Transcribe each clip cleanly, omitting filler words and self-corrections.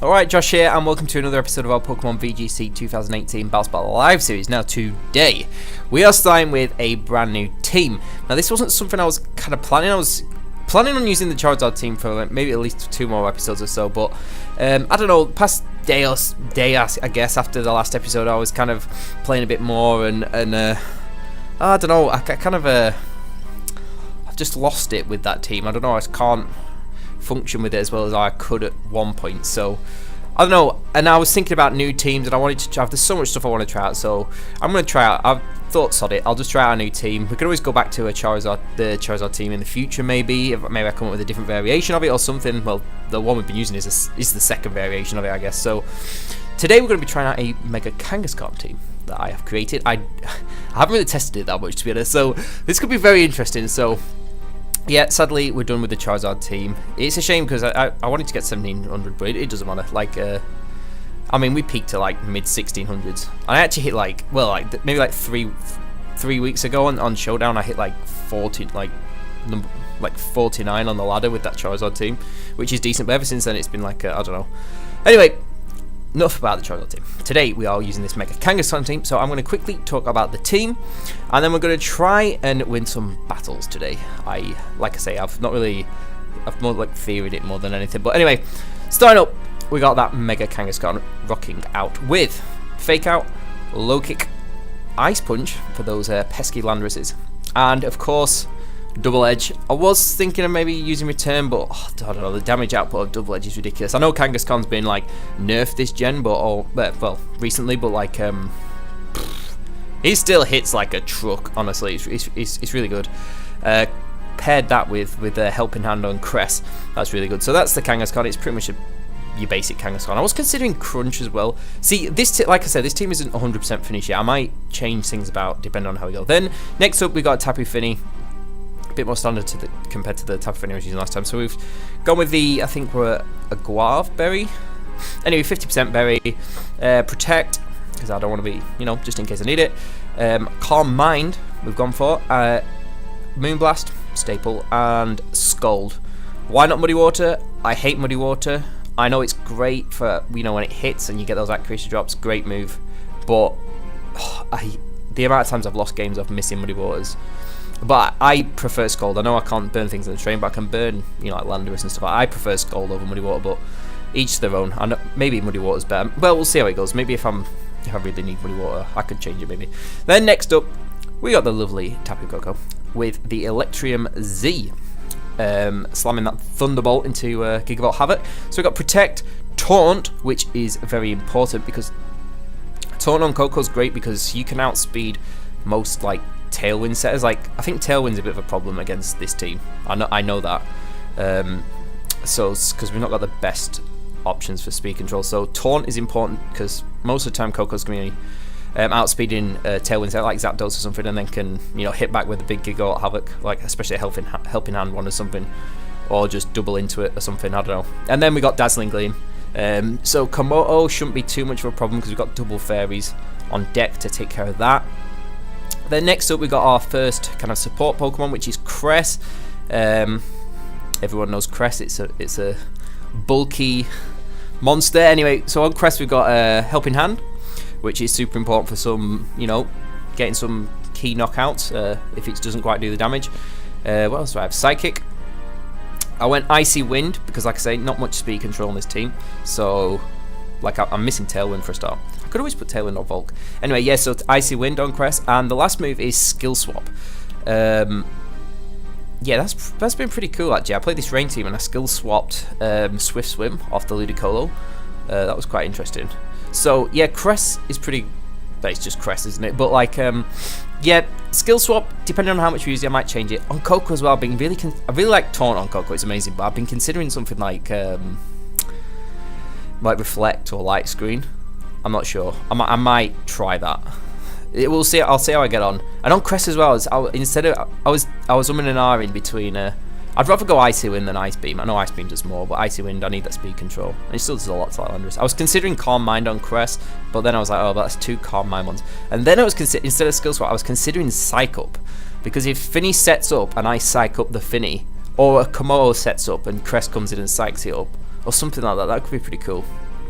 Alright, Josh here, and welcome to another episode of our Pokemon VGC 2018 Battle Spot Live series. Now, today, we are starting with a brand new team. Now, this wasn't something I was kind of planning. I was planning on using the Charizard team for like maybe at least 2 more episodes or so, but I don't know, past day, I guess, after the last episode, I was kind of playing a bit more, and I don't know, I've just lost it with that team. I don't know, I just can't function with it as well as I could at one point, so I don't know. And I was thinking about new teams, and I wanted to try. There's so much stuff I want to try out, so I'm going to try out. I've thought, sod it, I'll just try out a new team. We can always go back to the Charizard team in the future, maybe I come up with a different variation of it or something. Well, the one we've been using is the second variation of it, I guess. So today we're going to be trying out a Mega-Kangaskhan team that I have created. I haven't really tested it that much, to be honest, so this could be very interesting. So yeah, sadly we're done with the Charizard team. It's a shame because I wanted to get 1700, but it doesn't matter. Like, I mean, we peaked to like mid 1600s. I actually hit like, well, like maybe like three weeks ago on Showdown. I hit like 49 on the ladder with that Charizard team, which is decent. But ever since then, it's been like I don't know. Anyway, enough about the Charizard team. Today we are using this Mega-Kangaskhan team, so I'm going to quickly talk about the team, and then we're going to try and win some battles today. Like I say, I've more like theoried it more than anything. But anyway, starting up, we got that Mega-Kangaskhan rocking out with Fake Out, Low Kick, Ice Punch for those pesky Landresses, and of course Double Edge. I was thinking of maybe using Return, but I don't know, the damage output of Double Edge is ridiculous. I know Kangaskhan's been like nerfed this gen, but well, recently, but like he still hits like a truck. Honestly, it's really good. Paired that with a Helping Hand on Cress, that's really good. So that's the Kangaskhan. It's pretty much your basic Kangaskhan. I was considering Crunch as well. See, like I said, this team isn't 100% finished yet. I might change things about depending on how we go. Then next up, we got Tapu Fini. A bit more standard compared to the Tapu Fini I was using last time. So we've gone with I think we're a Guave Berry. Anyway, 50% Berry. Protect, because I don't want to be, just in case I need it. Calm Mind, we've gone for. Moonblast, staple, and Scold. Why not Muddy Water? I hate Muddy Water. I know it's great for, when it hits and you get those accuracy drops, great move. But the amount of times I've lost games of missing Muddy Waters. But I prefer Scald. I know I can't burn things in the train, but I can burn, like Landorus and stuff. I prefer Scald over Muddy Water, but each their own. I know, maybe Muddy Water's better. Well, we'll see how it goes. Maybe if I really need Muddy Water, I could change it maybe. Then next up, we got the lovely Tapu Koko with the Electrium Z. Slamming that Thunderbolt into Gigavolt Havoc. So we got Protect, Taunt, which is very important because Taunt on Koko's great because you can outspeed most like Tailwind setters. Like, I think Tailwind's a bit of a problem against this team. I know that. So because we've not got the best options for speed control. So Taunt is important because most of the time Koko's going to be outspeeding Tailwind setter like Zapdos or something, and then can hit back with a big Gigavolt Havoc, like especially a helping hand one or something, or just double into it or something. I don't know. And then we got Dazzling Gleam. So Komodo shouldn't be too much of a problem because we've got double fairies on deck to take care of that. Then next up we got our first kind of support Pokemon, which is Cress. Everyone knows Cress. It's a bulky monster. Anyway, so on Cress we've got a Helping Hand, which is super important for some, getting some key knockouts if it doesn't quite do the damage. What else do I have? Psychic. I went Icy Wind because, like I say, not much speed control on this team. So, like, I'm missing Tailwind for a start. I could always put Tailwind on Volk. Anyway, yeah, so Icy Wind on Cress. And the last move is Skill Swap. Yeah, that's been pretty cool, actually. I played this Rain team and I skill swapped Swift Swim off the Ludicolo. That was quite interesting. So, yeah, Cress is pretty... It's just Cress, isn't it? But, like, yeah, skill swap, depending on how much we use it, I might change it. On Koko as well, I really like Taunt on Koko. It's amazing. But I've been considering something like Reflect or Light Screen. I'm not sure. I might try that. We'll see. I'll see how I get on. And on Cress as well, I was umming and ahhing between. I'd rather go Icy Wind than Ice Beam. I know Ice Beam does more, but Icy Wind, I need that speed control. And it still does a lot to like Landorus. I was considering Calm Mind on Cress, but then I was like, oh, that's 2 Calm Mind ones. And then I was instead of Skill Swap, I was considering Psych Up, because if Finny sets up and I Psych up the Finny, or a Komodo sets up and Cress comes in and psychs it up, or something like that, that could be pretty cool.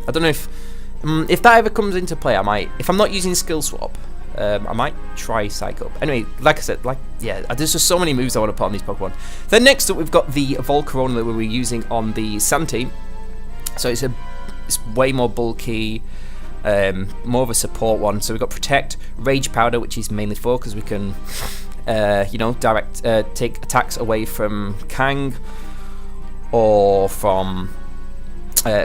I don't know if that ever comes into play. I might, if I'm not using skill swap, I might try Psycho. Anyway, like I said, there's just so many moves I want to put on these Pokemon. Then next up, we've got the Volcarona that we were using on the Sand team. So it's way more bulky, more of a support one. So we've got Protect, Rage Powder, which is mainly for because we can, take attacks away from Kang or from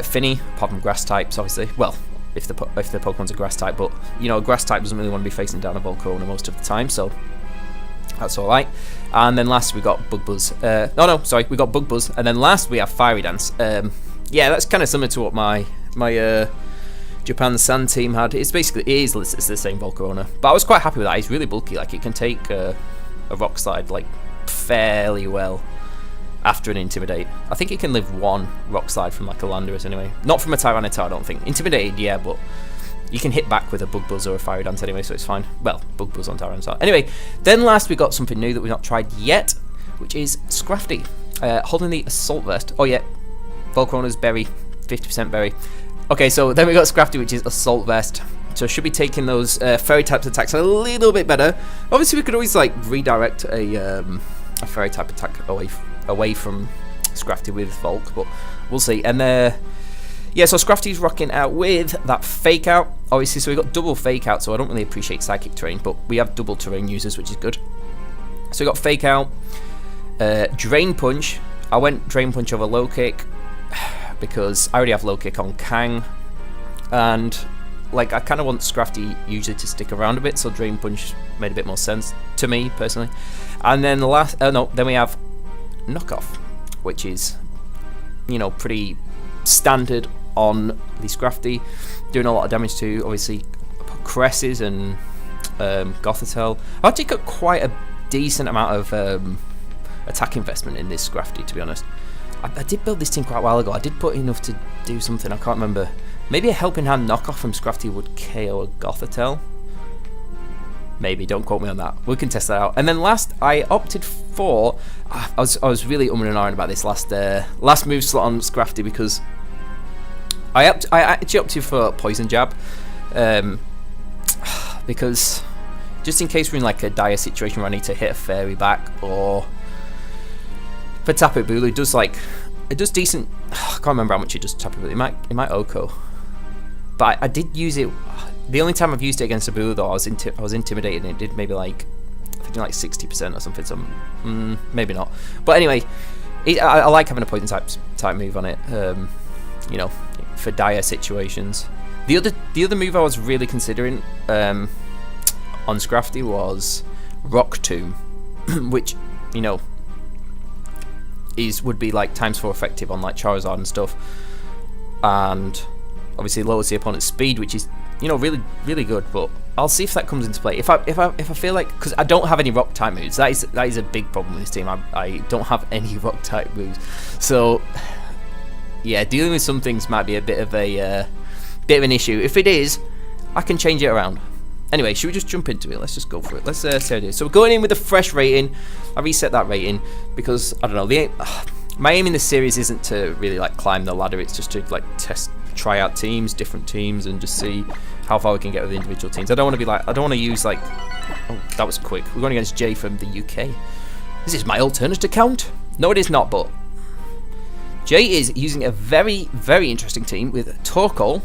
Finny, apart from Grass types, obviously. Well, if the Pokemon's a Grass type, but Grass type doesn't really want to be facing down a Volcarona most of the time, so that's all right. And then last we got Bug Buzz. We got Bug Buzz, and then last we have Fiery Dance. Yeah, that's kind of similar to what my Japan Sand team had. It's the same Volcarona, but I was quite happy with that. It's really bulky. Like, it can take a Rock Slide like fairly well after an Intimidate. I think it can live one Rock Slide from like a Landorus anyway. Not from a Tyranitar, I don't think. Intimidated, yeah, but you can hit back with a Bug Buzz or a Fiery Dance anyway, so it's fine. Well, Bug Buzz on Tyranitar. Anyway, then last we got something new that we've not tried yet, which is Scrafty. Holding the Assault Vest. Oh yeah, Volcarona's Berry, 50% Berry. Okay, so then we got Scrafty, which is Assault Vest. So should be taking those Fairy type attacks a little bit better. Obviously, we could always like redirect a Fairy type attack away from Scrafty with Volk, but we'll see. And yeah, so Scrafty's rocking out with that Fake Out. Obviously, so we got double Fake Out, so I don't really appreciate Psychic Terrain, but we have double Terrain users, which is good. So we got Fake Out, Drain Punch. I went Drain Punch over Low Kick because I already have Low Kick on Kang, and like I kind of want Scrafty usually to stick around a bit, so Drain Punch made a bit more sense to me personally. And then then we have Knockoff, which is pretty standard on the Scrafty, doing a lot of damage to obviously Caresses and Gothitelle. I think got quite a decent amount of attack investment in this Scrafty, to be honest. I did build this team quite a while ago. I did put enough to do something, I can't remember. Maybe a Helping Hand Knockoff from Scrafty would KO a Gothitelle. Maybe, don't quote me on that. We can test that out. And then last, I opted for... I was really umming and ahhing about this last move slot on Scrafty because I actually opted for Poison Jab. Because just in case we're in like a dire situation where I need to hit a Fairy back, or for Tapu Bulu, it does decent. I can't remember how much it does Tapu Bulu. It might Oko, but I did use it. The only time I've used it against a Bulu though, I was intimidated, and it did maybe like 60% or something. So maybe not. But anyway, I like having a poison type move on it. For dire situations. The other move I was really considering on Scrafty was Rock Tomb, which would be like ×4 effective on like Charizard and stuff, and obviously lowers the opponent's speed, which is really really good. But I'll see if that comes into play. If I feel like, because I don't have any rock type moves, that is a big problem with this team. I don't have any rock type moves, so yeah, dealing with some things might be a bit of an issue. If it is, I can change it around. Anyway, should we just jump into it? Let's just go for it. Let's see how it is. So we're going in with a fresh rating. I reset that rating because I don't know. My aim in this series isn't to really like climb the ladder. It's just to like try out different teams, and just see how far we can get with individual teams. I don't want to use like. Oh, that was quick. We're going against Jay from the UK. This is my alternate account. No, it is not. But Jay is using a very very interesting team with Torkoal.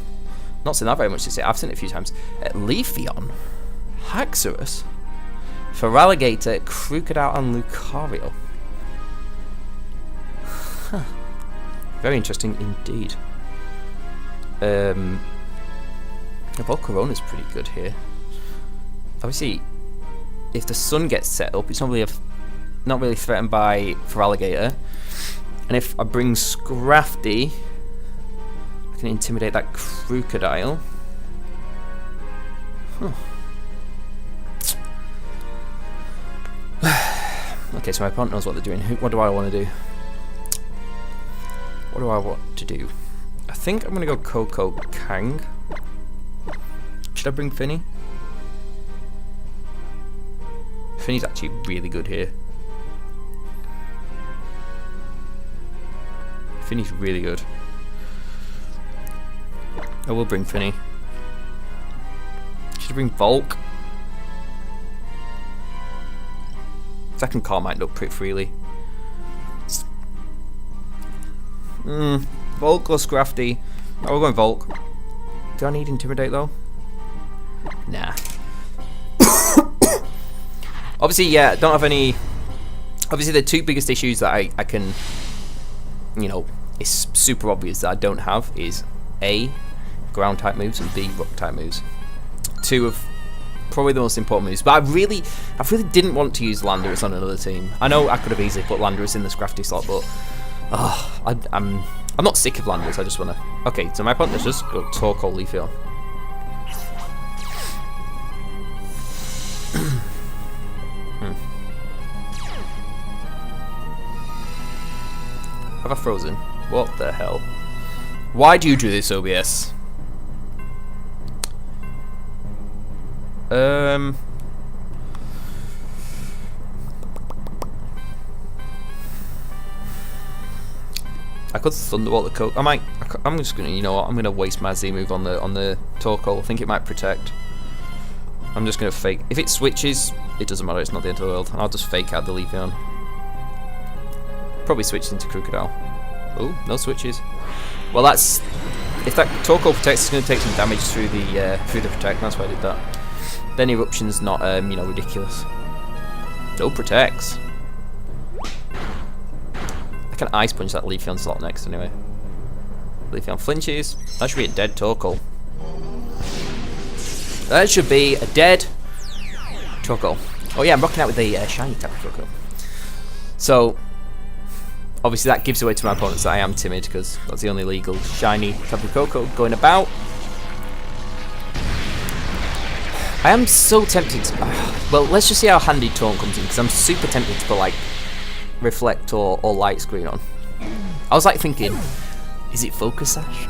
Not seen that very much this year. I've seen it a few times. Leafeon, Haxorus, Feraligatr, Krookodile, and Lucario. Huh. Very interesting indeed. Volcarona's pretty good here. Obviously, if the sun gets set up, it's not really threatened by Feraligatr. And if I bring Scrafty, I can intimidate that Krookodile. Okay, so my opponent knows what they're doing. What do I want to do? What do I want to do? I think I'm going to go Coco Kang. Should I bring Finny? Finny's actually really good here. Finny's really good. I will bring Finny. Should I bring Volk? Second car might look pretty freely. Volk or Scrafty? Oh, we're going Volk. Do I need Intimidate though? Nah. Obviously, yeah, don't have any. Obviously, the two biggest issues that I can, you know, it's super obvious that I don't have is A, ground type moves, and B, rock type moves. Two of probably the most important moves. But I really didn't want to use Landorus on another team. I know I could have easily put Landorus in the Scrafty slot, but I'm not sick of Landorus. I just wanna. Okay, so my opponent is just go Torkoal Leafeon. Have I frozen? What the hell? Why do you do this, OBS? I could Thunderbolt the Coke. I'm just gonna. You know what? I'm gonna waste my Z move on the Torkoal. I think it might protect. I'm just gonna fake. If it switches, it doesn't matter. It's not the end of the world. I'll just fake out the Leafeon. Probably switch into Crocodile. Oh, no switches. Well, that's if that Torkoal protects, it's going to take some damage through the protect. That's why I did that. Then Eruption's not you know, ridiculous. No protects. I can Ice Punch that Leafeon slot next anyway. Leafeon flinches. That should be a dead Torkoal. That should be a dead Torkoal. Oh yeah, I'm rocking out with the shiny type of Torkoal. So. Obviously that gives away to my opponents that I am timid, because that's the only legal shiny Tapu Koko going about. I am so tempted to... well, let's just see how handy Taunt comes in, because I'm super tempted to put like Reflect or Light Screen on. I was like thinking, is it Focus Sash?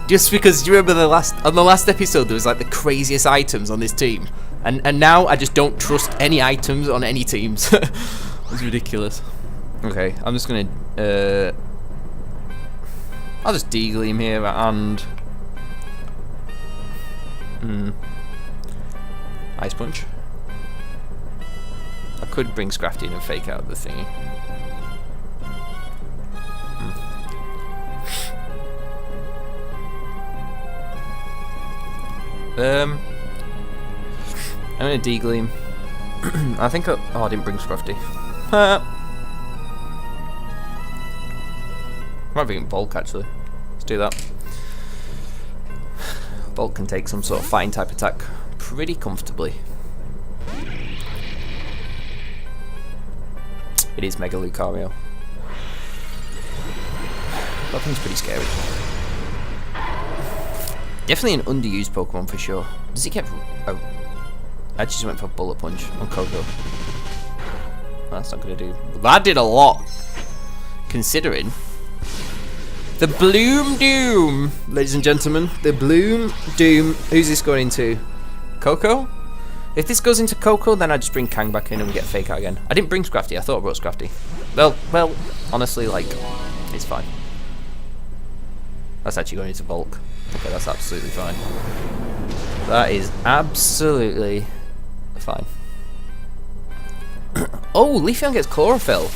Just because, do you remember on the last episode there was like the craziest items on this team, and now I just don't trust any items on any teams. It's ridiculous. Okay, I'm just gonna I'll just Deagleam here and Ice Punch. I could bring Scrafty in and fake out the thingy. I'm gonna Deagleam. I think I didn't bring Scrafty. Might bring Bulk actually. Let's do that. Bulk can take some sort of fighting type attack pretty comfortably. It is Mega Lucario. That thing's pretty scary. Definitely an underused Pokemon for sure. Does he get... oh. I just went for Bullet Punch on Koko. That's not going to do... that did a lot. Considering... the Bloom Doom, ladies and gentlemen. The Bloom Doom. Who's this going into? Koko? If this goes into Koko, then I just bring Kang back in and we get Fake Out again. I didn't bring Scrafty. I thought I brought Scrafty. Well, honestly, like, it's fine. That's actually going into Volk. Okay, that's absolutely fine. That is absolutely fine. Oh, Leafeon gets Chlorophyll.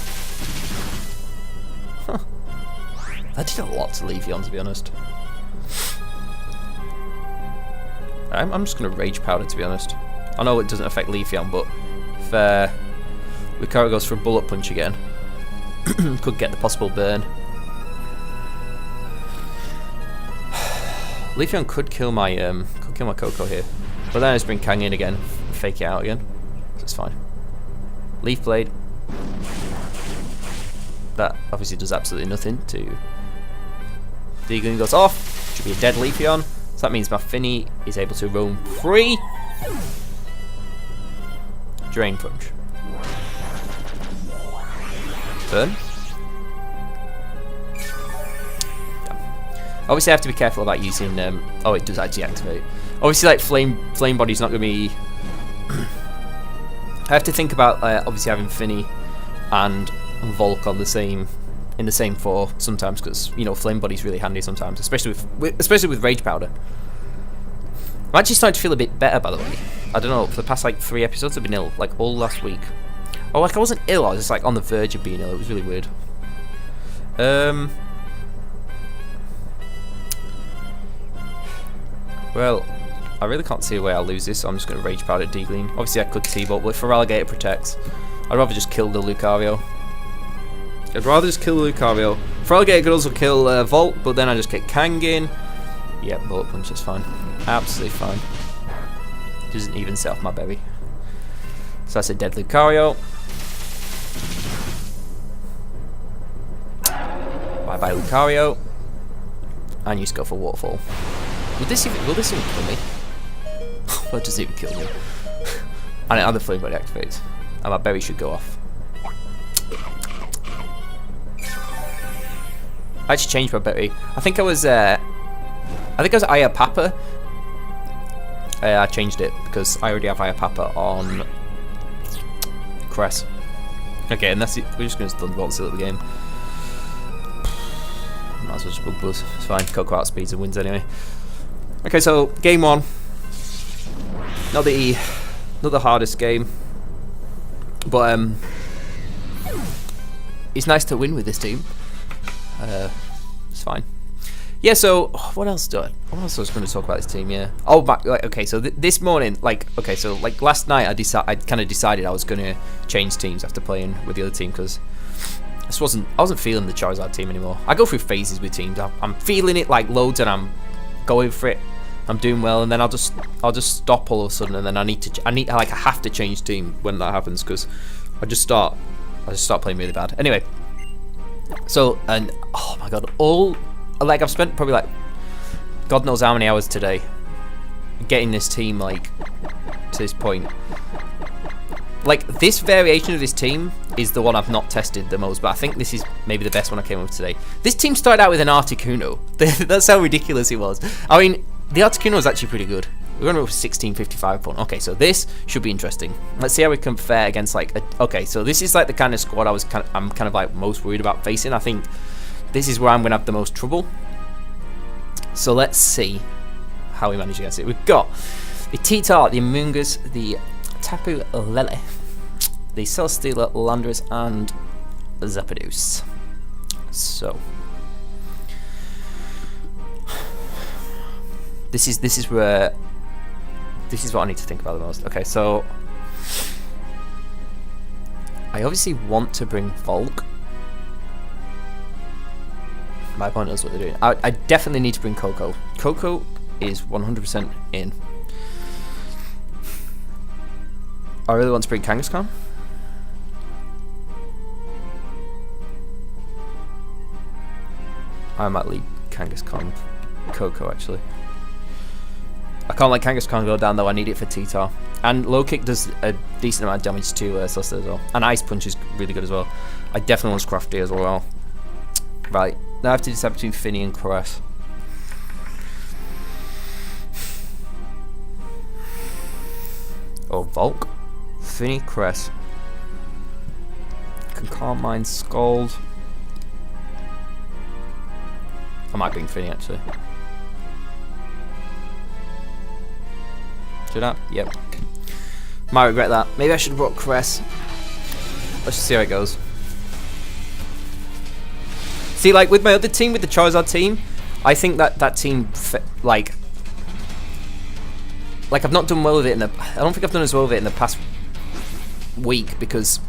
Huh. That did a lot to Leafeon, to be honest. I'm just going to Rage Powder, to be honest. I know it doesn't affect Leafeon, but if Lucario goes for a Bullet Punch again, could get the possible burn. Leafeon could kill my Koko here, but then I just bring Kang in again, and fake it out again, so it's fine. Leaf Blade. That obviously does absolutely nothing to. Deagling goes off. Should be a dead Leafeon. So that means my Finny is able to roam free. Drain Punch. Burn. Obviously I have to be careful about using oh, it does actually activate. Obviously like flame body's not going to be I have to think about obviously having Finny and Volk on the same in the same 4 sometimes, because you know flame body's really handy sometimes, especially with rage powder. I'm actually starting to feel a bit better, by the way. I don't know, for the past like 3 episodes I've been ill, like all last week. Oh, like I wasn't ill, I was just like on the verge of being ill. It was really weird. Well, I really can't see a way I'll lose this, so I'm just going to rage powder Degleam. Obviously I could T-Bolt, but if Feraligatr protects, I'd rather just kill the Lucario. Feraligatr could also kill Volt, but then I just get Kangin. Yeah, Bullet Punch is fine. Absolutely fine. Doesn't even set off my berry. So that's a dead Lucario. Bye-bye Lucario. And you just go for Waterfall. Will this even kill me? What does it even kill me? And the flame body activates. And my berry should go off. I actually changed my berry. I think I was Aya Papa. I changed it because I already have Aya Papa on Cress. Okay, and that's it. We're just going to Thunderbolt seal the game. Might as well just Bug Buzz. It's fine. Coco outspeeds and wins anyway. Okay, so game 1. Not the hardest game, but it's nice to win with this team. It's fine. Yeah. So what else was I going to talk about this team? Yeah. Oh, okay. So this morning, so last night, I kind of decided I was going to change teams after playing with the other team because I wasn't feeling the Charizard team anymore. I go through phases with teams. I'm feeling it like loads, and I'm going for it. I'm doing well, and then I'll just stop all of a sudden, and then I have to change team when that happens because I just start playing really bad. Anyway, so and oh my god, I've spent probably like God knows how many hours today getting this team to this point. Like this variation of this team is the one I've not tested the most, but I think this is maybe the best one I came up with today. This team started out with an Articuno. That's how ridiculous it was. I mean, the Articuno was actually pretty good. We're going to go for 1655 point. Okay, so this should be interesting. Let's see how we can fare against okay, so this is like the kind of squad I'm kind of like most worried about facing. I think this is where I'm going to have the most trouble. So let's see how we manage against it. We've got the T-Tar, the Amoonguss, the Tapu Lele, the Celesteela, Landorus, and Zapdos. So this is what I need to think about the most. Okay, so I obviously want to bring Volk. My opponent knows what they're doing. I definitely need to bring Coco. Coco is 100% in. I really want to bring Kangaskhan. I might lead Kangaskhan Coco actually. I can't let Kangaskhan go down though, I need it for T-Tar. And low kick does a decent amount of damage to Celesteela as well. And Ice Punch is really good as well. I definitely want Scrafty as well. Right, now I have to decide between Finny and Caress. Oh, Volk. Finny, Caress. Can Calm Mind, Scald. I might bring Finny actually. Should I? Yep. Might regret that. Maybe I should have brought Caress. Let's just see how it goes. See, like with my other team, with the Charizard team, I think that team, like I've not done well with it I don't think I've done as well with it in the past week because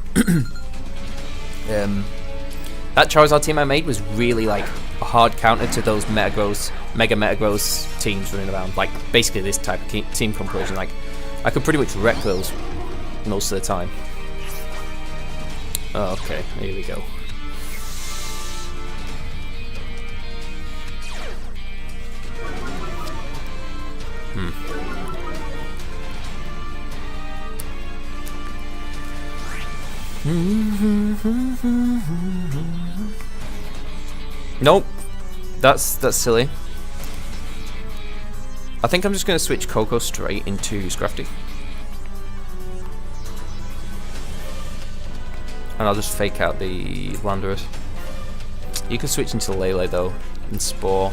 that Charizard team I made was really like a hard counter to those Mega Metagross teams running around. Like basically this type of team composition. Like I could pretty much wreck those most of the time. Oh, okay, here we go. Nope, that's silly. I think I'm just going to switch Coco straight into Scrafty. And I'll just fake out the Landorus. You could switch into Lele though, and Spore.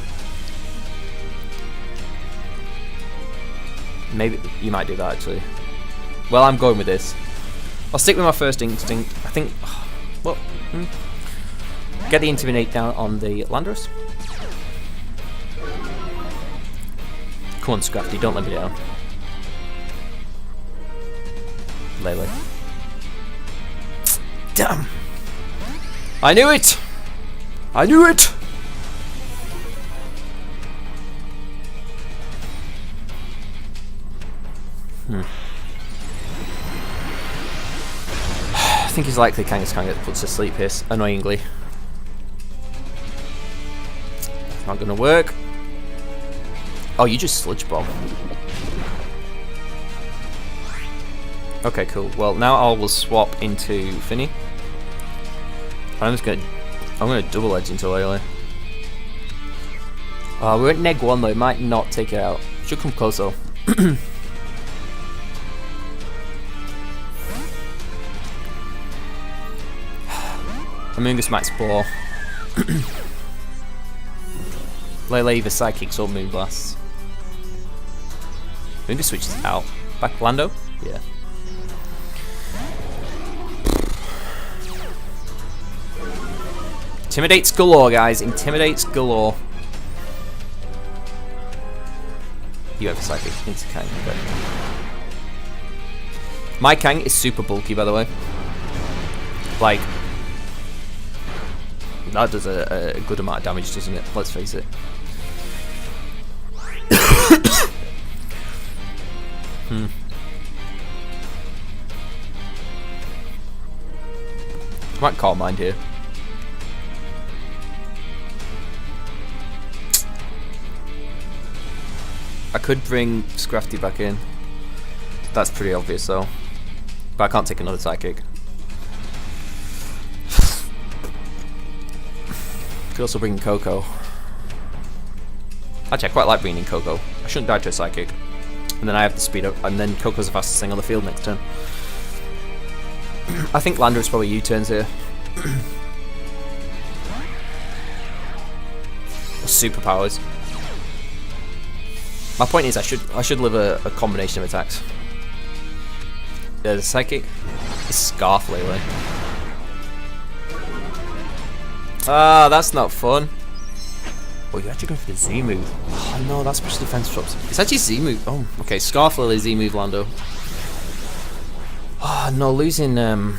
Maybe you might do that actually. Well, I'm going with this. I'll stick with my first instinct. I think. Well, get the Intimidate down on the Landorus. Come on, Scrafty, don't let me down. Lele. Damn! I knew it! I knew it! I think he's likely Kangaskhan gets put to sleep here, annoyingly. Not gonna work. Oh, you just Sludge Bomb. Okay, cool. Well, now I will swap into Finny. I'm gonna double edge into Lele. We're at neg 1 though, it might not take it out. Should come close though. Amoonguss might Spore. Lele either Psychics or Moonblasts. Amoonguss switches out. Back Lando? Yeah. Intimidates galore, guys. Intimidates galore. You have a Psychic into Kang. Okay. My Kang is super bulky, by the way. Like, that does a good amount of damage, doesn't it? Let's face it. I might Calm Mind here. I could bring Scrafty back in. That's pretty obvious though. But I can't take another Psychic. Could also bring Coco. Actually, I quite like bringing in Coco. I shouldn't die to a Psychic. And then I have the speed up, and then Coco's the fastest thing on the field next turn. I think Landorus probably U-turns here. Superpowers. My point is, I should live a combination of attacks. There's a Psychic. It's Scarf Lele. Ah, that's not fun. Oh, you're actually going for the Z move. Oh no, that's special defense drops. It's actually Z move. Oh, okay. Scarf Lele, Z move, Lando. Oh no, losing. I'm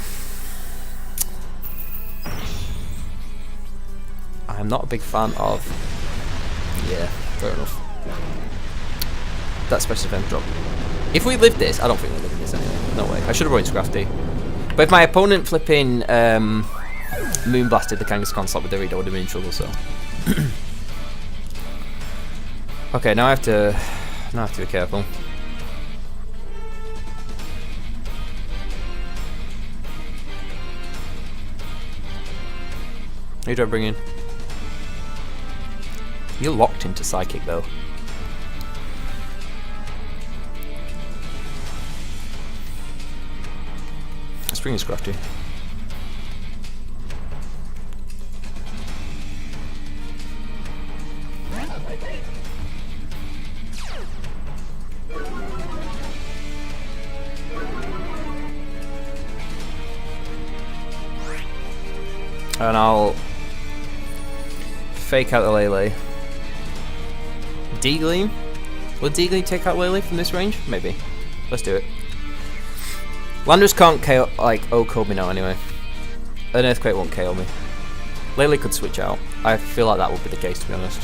not a big fan of. Yeah, fair enough. That special defense drop. If we live this, I don't think we're living this anyway. No way. I should have brought in Scrafty. But if my opponent flipping Moonblasted the Kangaskhan slot with the read, I would have been in trouble. So. Okay, now I have to be careful. Who do I bring in? You're locked into Psychic though. Let's bring in Scrafty. And I'll fake out the Lele. D-Gleam? Will D-Gleam take out Lele from this range? Maybe. Let's do it. Landorus can't KO, like, code me now anyway. An Earthquake won't KO me. Lele could switch out. I feel like that would be the case, to be honest.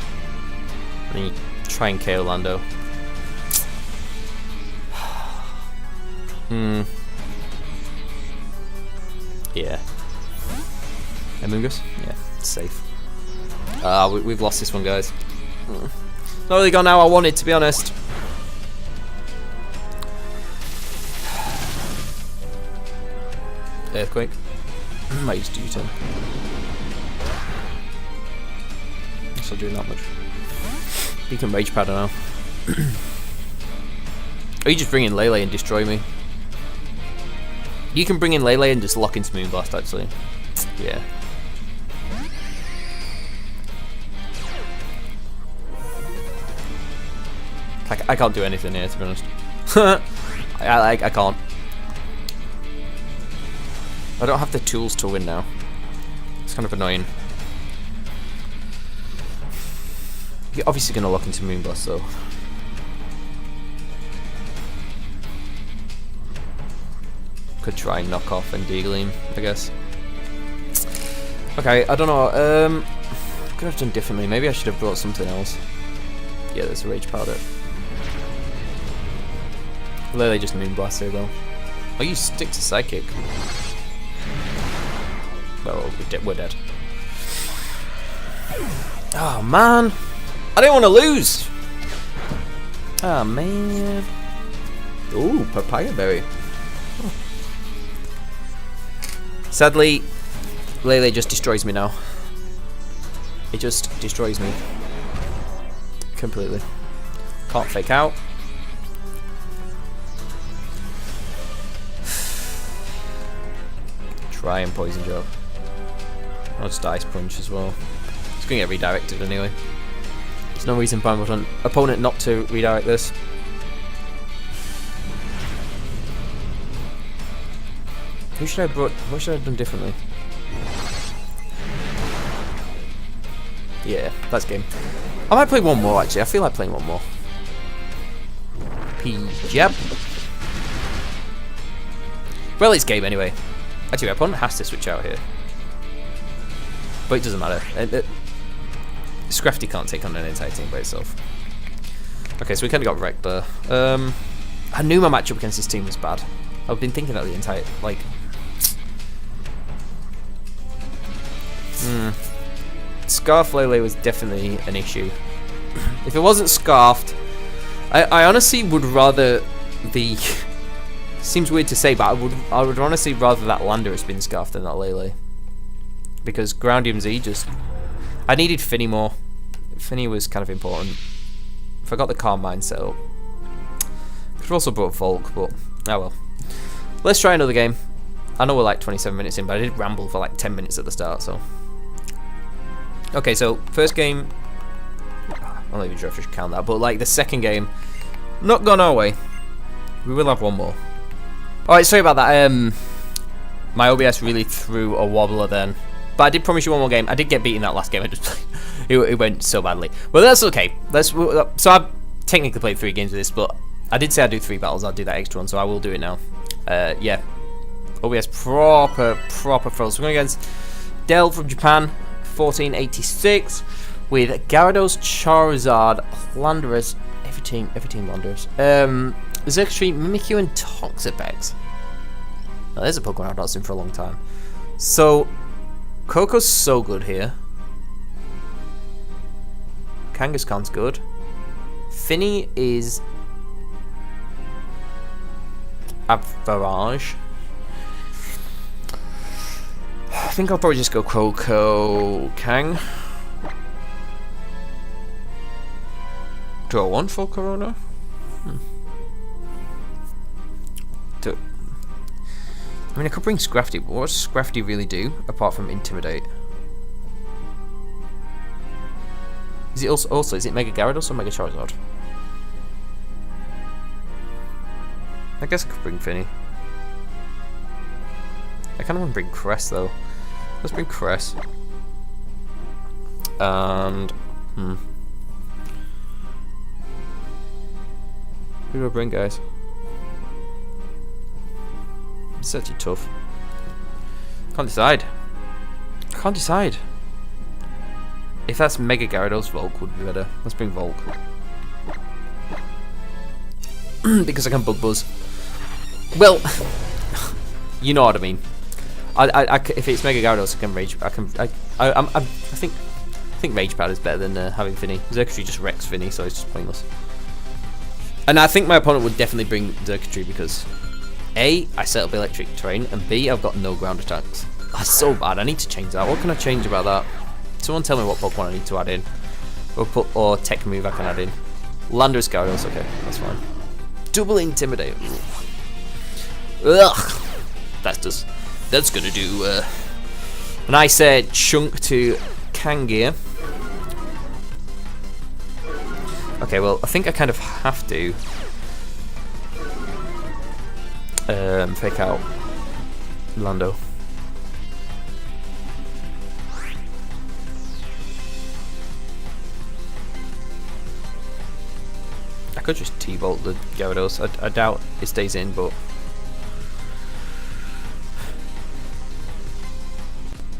And then you try and KO Lando. Yeah. Amoonguss? Yeah, it's safe. We've lost this one, guys. Not really gone how I wanted, to be honest. Earthquake. Might use U-turn. It's not doing that much. You can Rage Powder now. Or you just bring in Lele and destroy me. You can bring in Lele and just lock into Moonblast, actually. Yeah. I can't do anything here, to be honest. I can't. I don't have the tools to win now. It's kind of annoying. You're obviously going to lock into Moonblast, though. Could try and knock off and Deagling, I guess. Okay, I don't know. Could have done differently. Maybe I should have brought something else. Yeah, there's a Rage Powder. Literally just Moonblast here, though. Oh, you stick to Psychic. Well, we're dead. Oh, man. I didn't want to lose. Oh, man. Ooh, Papaya Berry. Oh. Sadly, Lele just destroys me now. It just destroys me. Completely. Can't fake out. Try and Poison Jab. I'll just Ice Punch as well. It's going to get redirected anyway. There's no reason for my opponent not to redirect this. What should I have done differently? Yeah, that's game. I might play one more actually. I feel like playing one more. P-Jab. Well, it's game anyway. Actually, my opponent has to switch out here. But it doesn't matter. Scrafty can't take on an entire team by itself. Okay, so we kind of got wrecked there. I knew my matchup against this team was bad. I've been thinking that the entire, like... Scarf Lele was definitely an issue. If it wasn't Scarfed, I honestly would rather the... Seems weird to say, but I would honestly rather that Lander has been Scarfed than that Lele. Because Groundium Z just... I needed Finny more. Finny was kind of important. Forgot the Calm Mind setup. Could have also brought Volk, but... Oh well. Let's try another game. I know we're like 27 minutes in, but I did ramble for like 10 minutes at the start, so... Okay, so first game... I'm not even sure if I should count that, but like the second game... Not gone our way. We will have one more. Alright, sorry about that. My OBS really threw a wobbler then. But I did promise you one more game. I did get beaten that last game. I just it went so badly. Well, that's okay. So I've technically played 3 games of this, but I did say I'd do 3 battles. I'll do that extra one, so I will do it now. Yeah. OBS proper throws. So we're going against Del from Japan, 1486, with Gyarados, Charizard, Landorus, every team Landorus. Xurkitree, Mimikyu, and Toxapex. Now, there's a Pokemon I've not seen for a long time. So, Coco's so good here. Kangaskhan's good. Finny is average. I think I'll probably just go Coco Kang. Draw 1 for Corona. I mean, I could bring Scrafty, but what does Scrafty really do apart from Intimidate? Is it also is it Mega Gyarados or Mega Charizard? I guess I could bring Finny. I kind of want to bring Cress though. Let's bring Cress. And who do I bring, guys? It's actually tough. Can't decide. If that's Mega Gyarados, Volk would be better. Let's bring Volk. Because I can Bug Buzz. Well, you know what I mean. If it's Mega Gyarados, I can Rage. I think Rage Powder is better than having Finny. Xurkitree just wrecks Finny, so it's just pointless. And I think my opponent would definitely bring Xurkitree because A, I set up electric terrain, and B, I've got no ground attacks. That's so bad. I need to change that. What can I change about that? Someone tell me what Pokemon I need to add in. Or tech move I can add in. Landorus, Gyarados, okay, that's fine. Double Intimidate. Ugh. That's gonna do a nice chunk to Kangia. Okay, well, I think I kind of have to fake out Lando. I could just T-bolt the Gyarados. I doubt it stays in, but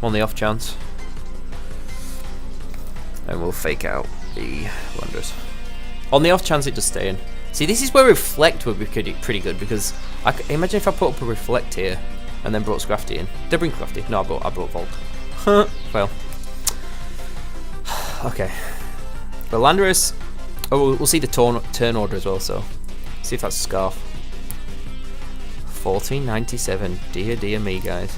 on the off chance. And we'll fake out the Landorus. On the off chance it does stay in. See, this is where Reflect would be pretty good, because imagine if I put up a Reflect here and then brought Scrafty in. Did I bring Scrafty? No, I brought Volt. Well. Okay. But Landorus. Oh, we'll see the turn order as well, so see if that's Scarf. 1497. Dear me, guys.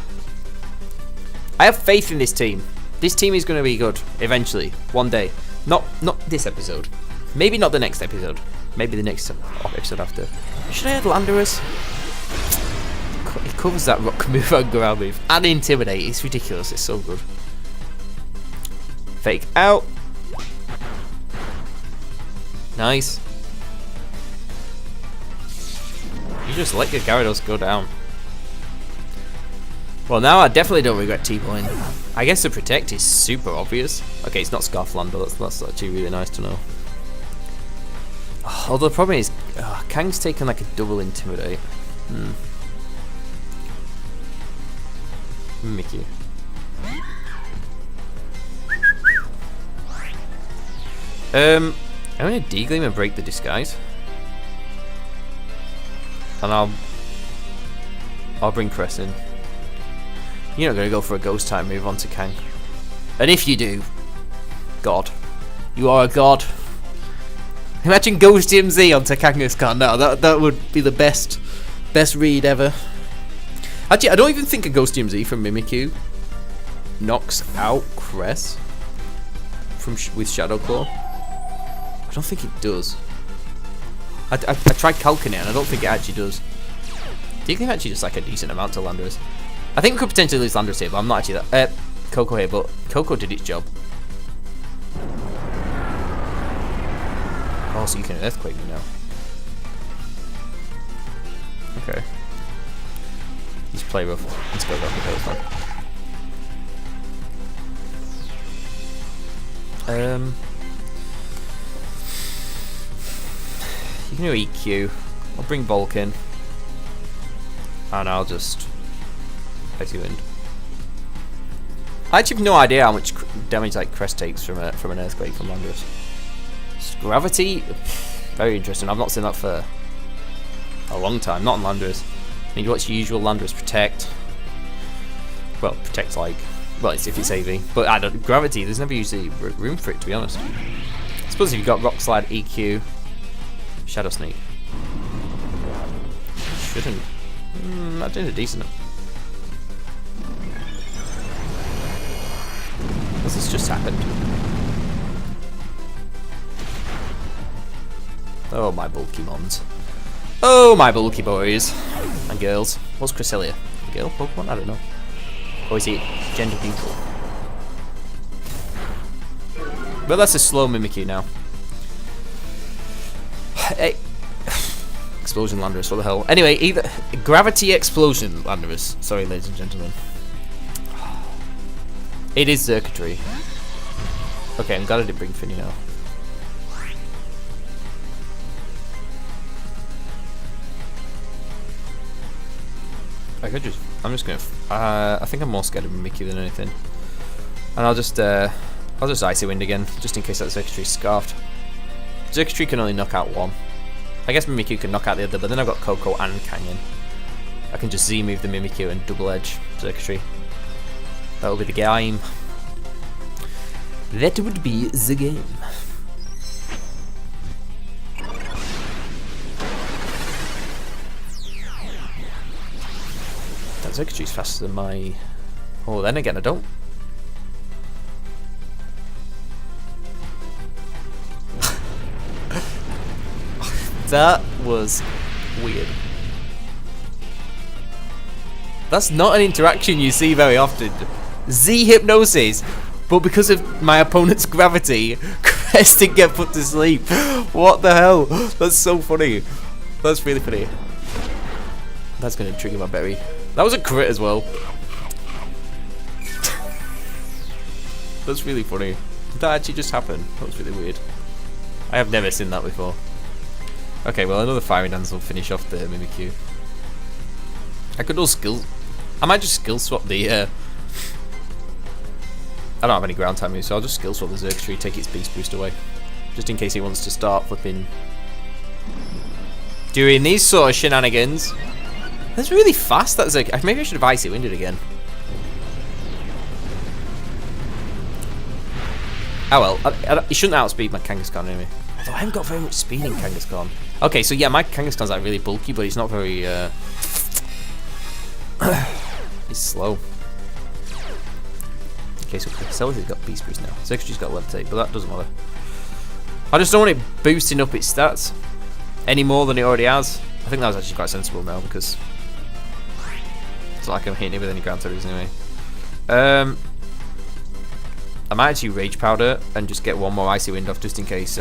I have faith in this team. This team is going to be good eventually, one day. Not this episode. Maybe not the next episode. Maybe the next episode after. Should I add Landorus? It covers that rock move and ground move. And Intimidate. It's ridiculous. It's so good. Fake out. Nice. You just let your Gyarados go down. Well, now I definitely don't regret T-Boing. I guess the Protect is super obvious. Okay, it's not Scarfland, but that's actually really nice to know. Although the problem is, Kang's taken like a double Intimidate. Mickey. I'm gonna D-Gleam and break the disguise. And I'll bring Cress in. You're not going to go for a ghost type move onto Kang. And if you do, God. You are a god. Imagine Ghost DMZ onto Kangaskhan now. That would be the best read ever. Actually, I don't even think a Ghost DMZ from Mimikyu knocks out Cress with Shadow Claw. I don't think it does. I tried calculating it and I don't think it actually does. Do you think actually just like a decent amount to Landorus? I think we could potentially lose Landorus here, but I'm not actually that. Coco here, but Coco did its job. Oh, so you can Earthquake me now. Okay. Just play rough. Let's go rough. Okay, that's fine. You can do EQ. I'll bring Bulk in. And I'll just ice you in. I actually have no idea how much damage like Crest takes from an Earthquake from Landorus. Gravity, very interesting. I've not seen that for a long time. Not on Landorus. I mean, what's your usual Landorus Protect? Well, Protect's like, well, it's if it's AV. But I don't, Gravity, there's never usually room for it, to be honest. I suppose if you've got Rock Slide, EQ, Shadow Sneak. Shouldn't. That did a decent. What's this just happened? Oh, my bulky mons. Oh, my bulky boys. And girls. What's Cresselia? A girl Pokemon? I don't know. Or is it gender neutral? Well, that's a slow Mimikyu now. Hey. Explosion Landorus, what the hell? Anyway, either Gravity Explosion Landorus. Sorry, ladies and gentlemen. It is circuitry. Okay, I'm glad I didn't bring Finny now. I could just. I'm just gonna. I think I'm more scared of Mimikyu than anything. And I'll just Icy Wind again, just in case that Circuitry is scarfed. Circuitry can only knock out one. I guess Mimikyu can knock out the other, but then I've got Coco and Canyon. I can just Z-move the Mimikyu and double edge Circuitry. That will be the game. That would be the game. That Circuitry is faster than my. Oh, then again, I don't. That was weird. That's not an interaction you see very often. Z-Hypnosis, but because of my opponent's gravity, pressed and get put to sleep. What the hell? That's so funny. That's really funny. That's going to trigger my berry. That was a crit as well. That's really funny. Did that actually just happen? That was really weird. I have never seen that before. Okay, well, another firing dance will finish off the Mimikyu. I could all skill... I might just skill swap the... I don't have any ground type moves, so I'll just skill swap the Xerxtree, take its beast boost away. Just in case he wants to start flipping... doing these sort of shenanigans. That's really fast, that Xerxtree. Maybe I should have Icy Winded again. Oh well, he shouldn't outspeed my Kangaskhan anyway. Although I haven't got very much speed in Kangaskhan. Okay, so yeah, my Kangaskhan's like really bulky, but he's not very... he's slow. Okay, so Celica's got Beast Boost now. Xerxtree's got Levitate, but that doesn't matter. I just don't want it boosting up its stats any more than it already has. I think that was actually quite sensible now, because it's not like I'm hitting it with any ground types anyway. I might actually Rage Powder and just get one more Icy Wind off just in case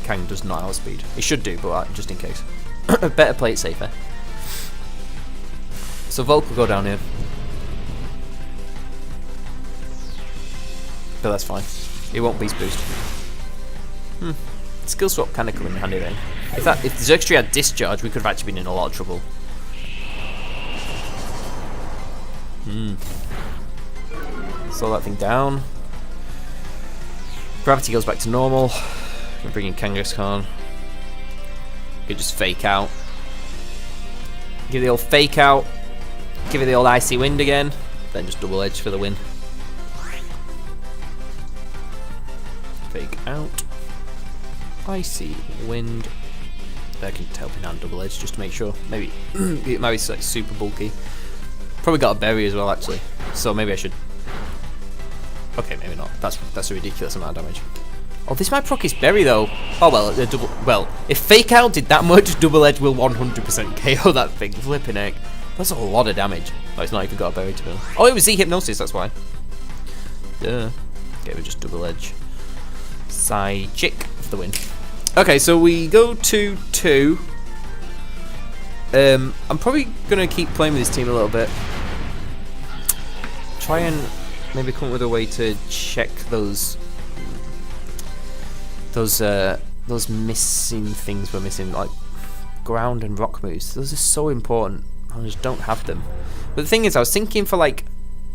Kang does not outspeed. It should do, but just in case. Better play it safer. So Volk will go down here. But that's fine. It won't Beast Boost. Skill Swap kind of come in handy then. If Xerxtree had Discharge, we could have actually been in a lot of trouble. Slow that thing down. Gravity goes back to normal. Can bring in Kangaskhan. Could just fake out. Give the old fake out. Give it the old Icy Wind again. Then just double edge for the win. Fake out. Icy Wind. I can help in hand double edge just to make sure. Maybe it might be like super bulky. Probably got a berry as well actually. So maybe I should. Okay, maybe not. That's a ridiculous amount of damage. Oh, this might proc his berry though. Oh well, if fake out did that much, double edge will 100% KO that thing. Flipping egg. That's a lot of damage. Oh, it's not even got a berry to build. Oh, it was Z-hypnosis. That's why. Duh. Okay, we just double edge. Psychic for the win. Okay, so we go to 2. I'm probably gonna keep playing with this team a little bit. Try and maybe come up with a way to check those missing things we're missing, like ground and rock moves. Those are so important. I just don't have them. But the thing is, I was thinking for like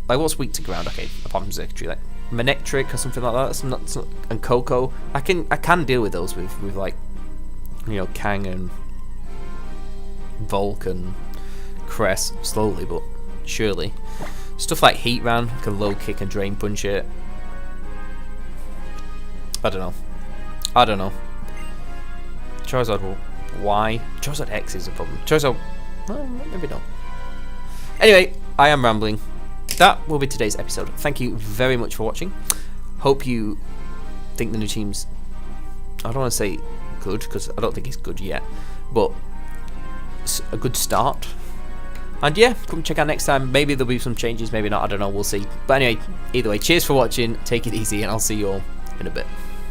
what's weak to ground? Okay, apart from Xerxtree, like Manectric or something like that. That's not, and Coco. I can deal with those with like, you know, Kang and Volk and Cress slowly but surely. Stuff like Heat Ran, can low kick and drain punch it. I don't know. Charizard Y. Charizard X is a problem. Charizard, well, maybe not. Anyway, I am rambling. That will be today's episode. Thank you very much for watching. Hope you think the new team's, I don't want to say good, because I don't think it's good yet, but it's a good start. And yeah, come check out next time. Maybe there'll be some changes, maybe not, I don't know, we'll see. But anyway, either way, cheers for watching, take it easy, and I'll see you all in a bit.